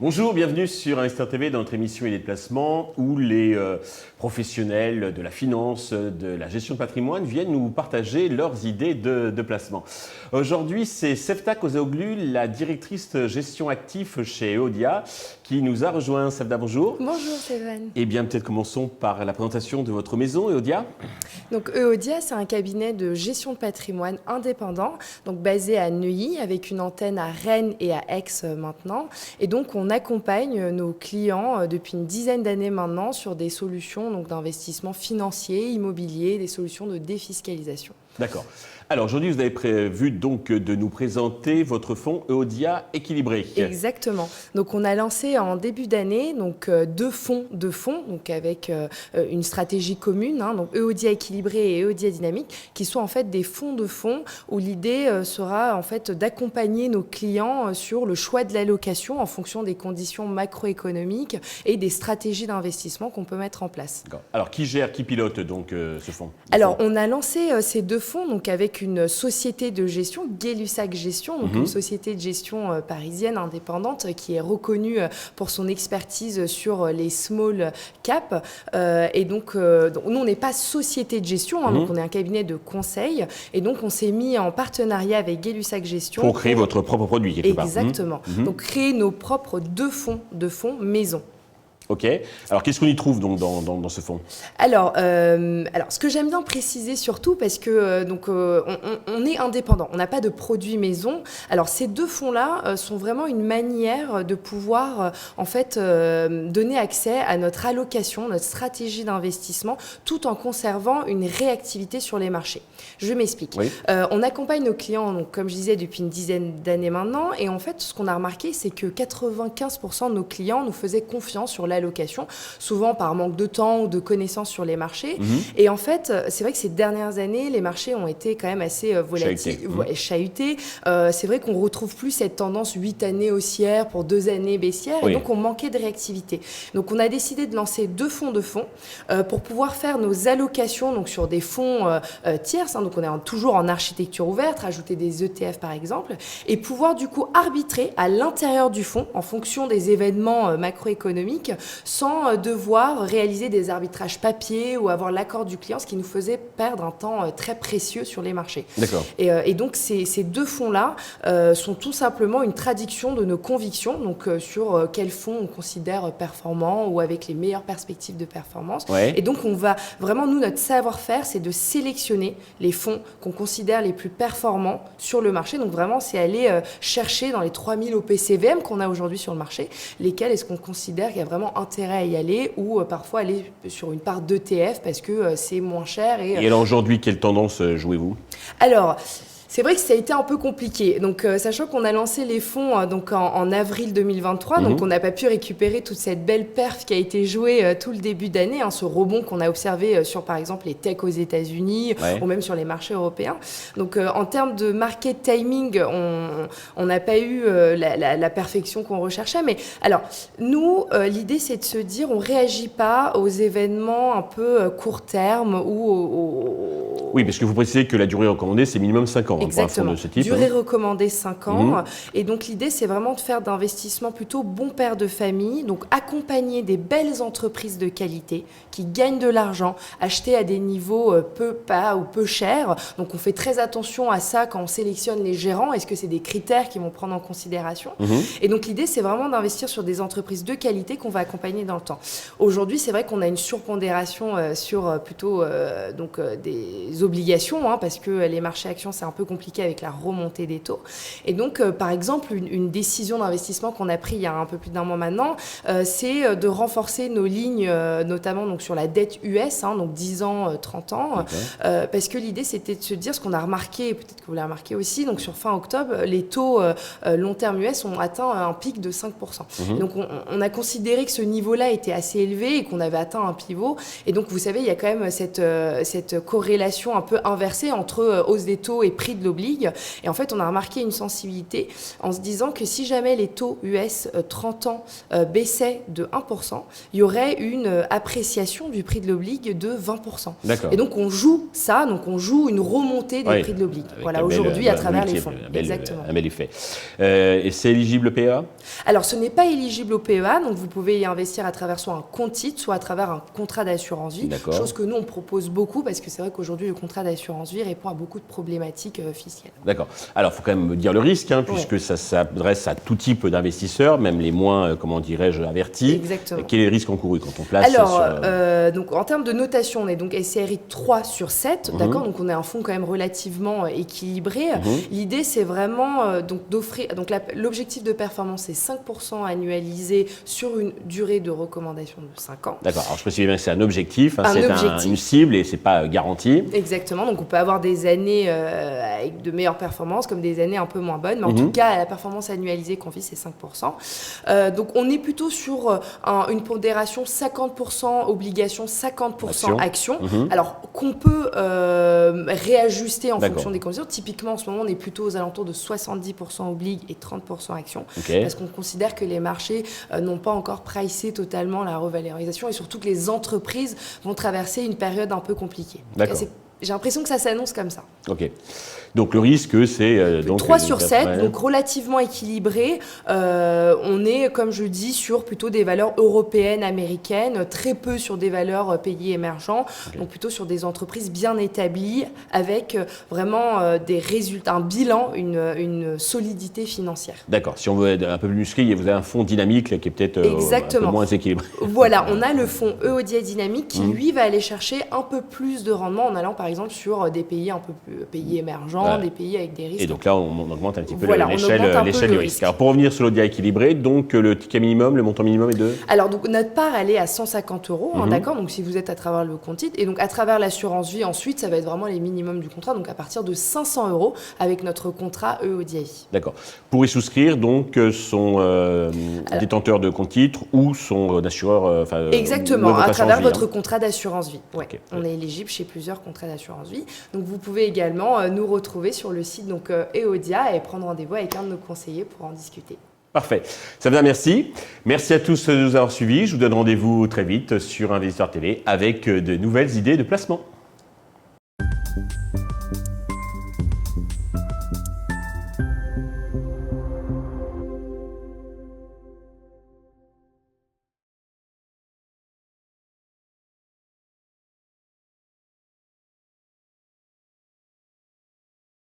Bonjour, bienvenue sur Investir TV dans notre émission Idées de placement où les professionnels de la finance, de la gestion de patrimoine viennent nous partager leurs idées de placement. Aujourd'hui, c'est Sefta Kozaoglu, la directrice gestion actif chez Eodia, qui nous a rejoint. Sefta, bonjour. Bonjour Stéphane. Eh bien, peut-être commençons par la présentation de votre maison, Eodia. Donc Eodia, c'est un cabinet de gestion de patrimoine indépendant, donc basé à Neuilly, avec une antenne à Rennes et à Aix maintenant. Et donc, on accompagne nos clients depuis une dizaine d'années maintenant sur des solutions donc, d'investissement financier, immobilier, des solutions de défiscalisation. D'accord. Alors aujourd'hui, vous avez prévu donc de nous présenter votre fonds Eodia équilibré. Exactement. Donc on a lancé en début d'année donc deux fonds donc avec une stratégie commune, donc Eodia équilibré et Eodia dynamique, qui sont en fait des fonds de fonds où l'idée sera en fait d'accompagner nos clients sur le choix de l'allocation en fonction des conditions macroéconomiques et des stratégies d'investissement qu'on peut mettre en place. D'accord. Alors qui pilote donc ce fonds? Alors on a lancé ces deux fonds donc avec une société de gestion, Gay-Lussac Gestion, donc une société de gestion parisienne indépendante qui est reconnue pour son expertise sur les small cap. Et donc, nous, on n'est pas société de gestion, donc on est un cabinet de conseil. Et donc, on s'est mis en partenariat avec Gay-Lussac Gestion. Pour créer votre propre produit, quelque part. Exactement. Donc, créer nos propres deux fonds maison. Ok. Alors, qu'est-ce qu'on y trouve donc dans ce fonds? Alors, ce que j'aime bien préciser surtout, parce que on est indépendant, on n'a pas de produit maison. Alors, ces deux fonds-là sont vraiment une manière de pouvoir donner accès à notre allocation, notre stratégie d'investissement, tout en conservant une réactivité sur les marchés. Je m'explique. Oui. On accompagne nos clients, donc, comme je disais, depuis une dizaine d'années maintenant, et en fait, ce qu'on a remarqué, c'est que 95% de nos clients nous faisaient confiance sur l'allocation, souvent par manque de temps ou de connaissances sur les marchés. Et en fait, c'est vrai que ces dernières années, les marchés ont été quand même assez volatiles, chahutés. C'est vrai qu'on retrouve plus cette tendance 8 années haussières pour 2 années baissières, et donc on manquait de réactivité. Donc on a décidé de lancer deux fonds pour pouvoir faire nos allocations donc sur des fonds tierces, donc on est toujours en architecture ouverte, rajouter des ETF par exemple, et pouvoir du coup arbitrer à l'intérieur du fonds en fonction des événements macroéconomiques, sans devoir réaliser des arbitrages papier ou avoir l'accord du client, ce qui nous faisait perdre un temps très précieux sur les marchés. D'accord. Et donc ces deux fonds-là sont tout simplement une traduction de nos convictions, donc sur quels fonds on considère performants ou avec les meilleures perspectives de performance. Ouais. Et donc on va vraiment, nous, notre savoir-faire, c'est de sélectionner les fonds qu'on considère les plus performants sur le marché. Donc vraiment, c'est aller chercher dans les 3000 OPCVM qu'on a aujourd'hui sur le marché, lesquels est-ce qu'on considère qu'il y a vraiment intérêt à y aller, ou parfois aller sur une part d'ETF parce que c'est moins cher. Et alors aujourd'hui, quelle tendance jouez-vous? Alors, c'est vrai que ça a été un peu compliqué. Donc, sachant qu'on a lancé les fonds en avril 2023, donc on n'a pas pu récupérer toute cette belle perf qui a été jouée tout le début d'année, ce rebond qu'on a observé sur, par exemple, les techs aux États-Unis ou même sur les marchés européens. Donc, en termes de market timing, on n'a pas eu la perfection qu'on recherchait. Mais alors, nous, l'idée, c'est de se dire, on ne réagit pas aux événements un peu court terme ou Oui, parce que vous précisez que la durée recommandée, c'est minimum 5 ans. Exactement. Pour un fonds de ce type. Durée recommandée 5 ans. Et donc, l'idée, c'est vraiment de faire d'investissements plutôt bon père de famille. Donc, accompagner des belles entreprises de qualité qui gagnent de l'argent, acheter à des niveaux peu chers. Donc, on fait très attention à ça quand on sélectionne les gérants. Est-ce que c'est des critères qu'ils vont prendre en considération? Et donc, l'idée, c'est vraiment d'investir sur des entreprises de qualité qu'on va accompagner dans le temps. Aujourd'hui, c'est vrai qu'on a une surpondération sur plutôt des obligations, parce que les marchés actions, c'est un peu compliqué avec la remontée des taux. Et donc, par exemple, une décision d'investissement qu'on a prise il y a un peu plus d'un mois maintenant, c'est de renforcer nos lignes, notamment donc, sur la dette US, donc 10 ans, 30 ans, parce que l'idée, c'était de se dire ce qu'on a remarqué, peut-être que vous l'avez remarqué aussi, donc sur fin octobre, les taux long terme US ont atteint un pic de 5%. Et donc, on a considéré que ce niveau-là était assez élevé et qu'on avait atteint un pivot. Et donc, vous savez, il y a quand même cette corrélation un peu inversée entre hausse des taux et prix prix de l'oblig. Et en fait, on a remarqué une sensibilité en se disant que si jamais les taux US 30 ans baissaient de 1%, il y aurait une appréciation du prix de l'oblig de 20%. D'accord. Et donc on joue ça, donc on joue une remontée des prix de l'oblig. Voilà, aujourd'hui à travers les fonds. Exactement. Un bel effet. Et c'est éligible au PEA? Alors ce n'est pas éligible au PEA, donc vous pouvez y investir à travers soit un compte titre, soit à travers un contrat d'assurance vie. Chose que nous on propose beaucoup parce que c'est vrai qu'aujourd'hui le contrat d'assurance vie répond à beaucoup de problématiques fiscales. D'accord. Alors il faut quand même dire le risque, puisque ça s'adresse à tout type d'investisseurs, même les moins, comment dirais-je, avertis. Exactement. Quel est le risque encouru quand on place donc en termes de notation, on est donc SCRI 3 sur 7, d'accord, donc on est un fonds quand même relativement équilibré. L'idée c'est vraiment donc d'offrir, donc l'objectif de performance c'est 5% annualisé sur une durée de recommandation de 5 ans. D'accord, alors je précise bien que c'est un objectif, c'est une cible et c'est pas garanti. Exactement, donc on peut avoir des années avec de meilleures performances comme des années un peu moins bonnes, mais en tout cas la performance annualisée qu'on vise c'est 5%. Donc on est plutôt sur une pondération 50% obligations, 50% actions, alors qu'on peut réajuster en fonction des conditions. Typiquement en ce moment on est plutôt aux alentours de 70% obliges et 30% actions, parce qu'on considère que les marchés n'ont pas encore pricé totalement la revalorisation et surtout que les entreprises vont traverser une période un peu compliquée. J'ai l'impression que ça s'annonce comme ça. Ok. Donc le risque, c'est... 3 sur 7, donc relativement équilibré. On est, comme je dis, sur plutôt des valeurs européennes, américaines, très peu sur des valeurs pays émergents, donc plutôt sur des entreprises bien établies, avec vraiment des résultats, un bilan, une solidité financière. D'accord. Si on veut être un peu plus musclé, vous avez un fonds dynamique là, qui est peut-être un peu moins équilibré. Voilà, on a le fonds EODI Dynamique qui, lui, va aller chercher un peu plus de rendement en allant, par exemple, sur des pays un peu plus pays émergents, des pays avec des risques. Et donc là, on augmente un petit peu l'échelle du risque. Alors pour revenir sur l'ODI équilibré, donc le ticket minimum, le montant minimum est de... Alors donc notre part, elle est à 150 €, d'accord, donc si vous êtes à travers le compte titre, et donc à travers l'assurance vie, ensuite, ça va être vraiment les minimums du contrat, donc à partir de 500 € avec notre contrat EODI. D'accord. Pour y souscrire, donc, son détenteur de compte titre ou son assureur... Exactement, à travers votre contrat d'assurance vie. Ouais. On est éligible chez plusieurs contrats d'assurance vie. Donc vous pouvez également nous retrouver sur le site donc, EODIA et prendre rendez-vous avec un de nos conseillers pour en discuter. Parfait. Savia, merci. Merci à tous de nous avoir suivis. Je vous donne rendez-vous très vite sur Investisseur TV avec de nouvelles idées de placement.